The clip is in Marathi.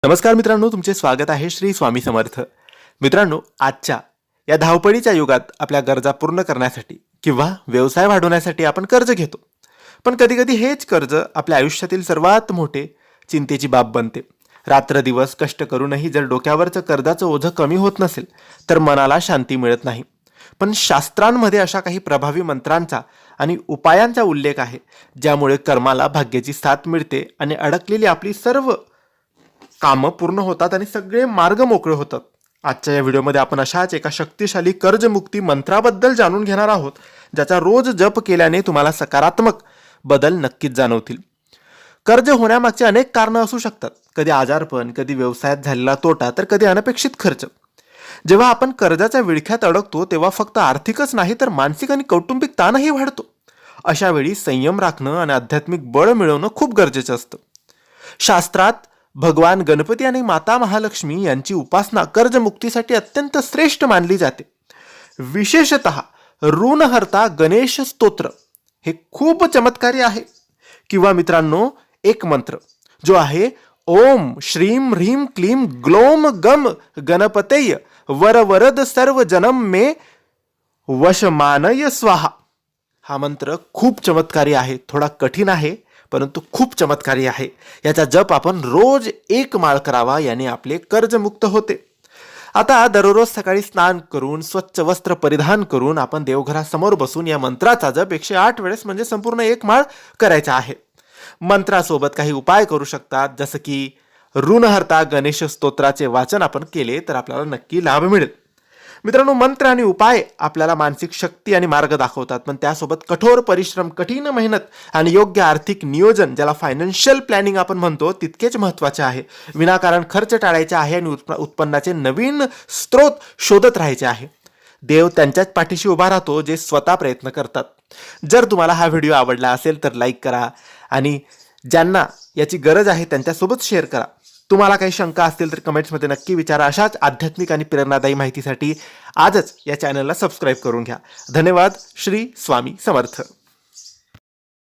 नमस्कार मित्रांनो, तुमचे स्वागत आहे श्री स्वामी समर्थ. मित्रांनो, आजच्या या धावपळीच्या युगात आपल्या गरजा पूर्ण करण्यासाठी किंवा व्यवसाय वाढवण्यासाठी आपण कर्ज घेतो. पण कधीकधी हेच कर्ज आपल्या आयुष्यातील सर्वात मोठे चिंतेची बाब बनते. रात्रदिवस कष्ट करूनही जर डोक्यावरचं कर्जाचं ओझं कमी होत नसेल तर मनाला शांती मिळत नाही. पण शास्त्रांमध्ये अशा काही प्रभावी मंत्रांचा आणि उपायांचा उल्लेख आहे ज्यामुळे कर्माला भाग्याची साथ मिळते आणि अडकलेली आपली सर्व कामं पूर्ण होतात आणि सगळे मार्ग मोकळे होतात. आजच्या या व्हिडिओमध्ये आपण अशाच एका शक्तिशाली कर्जमुक्ती मंत्राबद्दल जाणून घेणार आहोत, ज्याचा रोज जप केल्याने तुम्हाला सकारात्मक बदल नक्कीच जाणवतील. कर्ज होण्यामागचे अनेक कारणं असू शकतात. कधी आजारपण, कधी व्यवसायात झालेला तोटा, तर कधी अनपेक्षित खर्च. जेव्हा आपण कर्जाच्या विळख्यात अडकतो तेव्हा फक्त आर्थिकच नाही तर मानसिक आणि कौटुंबिक ताणही वाढतो. अशा वेळी संयम राखणं आणि आध्यात्मिक बळ मिळवणं खूप गरजेचं असतं. शास्त्रात भगवान गणपती आणि माता महालक्ष्मी यांची उपासना कर्जमुक्तीसाठी अत्यंत श्रेष्ठ मानली जाते. विशेषतः ऋणहर्ता गणेश स्तोत्र हे खूप चमत्कारी आहे. किंवा मित्रांनो, एक मंत्र जो आहे ओम श्रीम ह्रीम क्लीम ग्लोम गम गणपतेय वरवरद सर्व जन्म मे वशमानय स्वाहा. हा मंत्र खूप चमत्कारी आहे. थोडा कठीण आहे परंतु खूप चमत्कारी आहे. याचा जप आपण रोज एक माळ करावा, याने आपले कर्जमुक्त होते. आता दररोज सकाळी स्नान करून स्वच्छ वस्त्र परिधान करून आपण देवघरासमोर बसून या मंत्राचा जप 108 वेळेस म्हणजे संपूर्ण एक माळ करायचा आहे. मंत्रासोबत काही उपाय करू शकतात, जसं की ऋणहर्ता गणेश स्तोत्राचे वाचन आपण केले तर आपल्याला नक्की लाभ मिळेल. मित्रांनो, मंत्र आणि उपाय आपल्याला मानसिक शक्ती आणि मार्ग दाखवतात, पण त्यासोबत कठोर परिश्रम, कठीण मेहनत आणि योग्य आर्थिक नियोजन, ज्याला फायनान्शियल प्लॅनिंग आपण म्हणतो, तितकेच महत्त्वाचे आहे. विनाकारण खर्च टाळायचे आहे आणि उत्पन्नाचे नवीन स्रोत शोधत राहायचे आहे. देव त्यांच्याच पाठीशी उभा राहतो जे स्वतः प्रयत्न करतात. जर तुम्हाला हा व्हिडिओ आवडला असेल तर लाईक करा आणि ज्यांना याची गरज आहे त्यांच्यासोबत शेअर करा. तुम्हाला काही शंका असतील तर कमेंट्समध्ये नक्की विचारा. अशाच आध्यात्मिक आणि प्रेरणादायी माहितीसाठी आजच या चॅनलला सबस्क्राईब करून घ्या. धन्यवाद. श्री स्वामी समर्थ.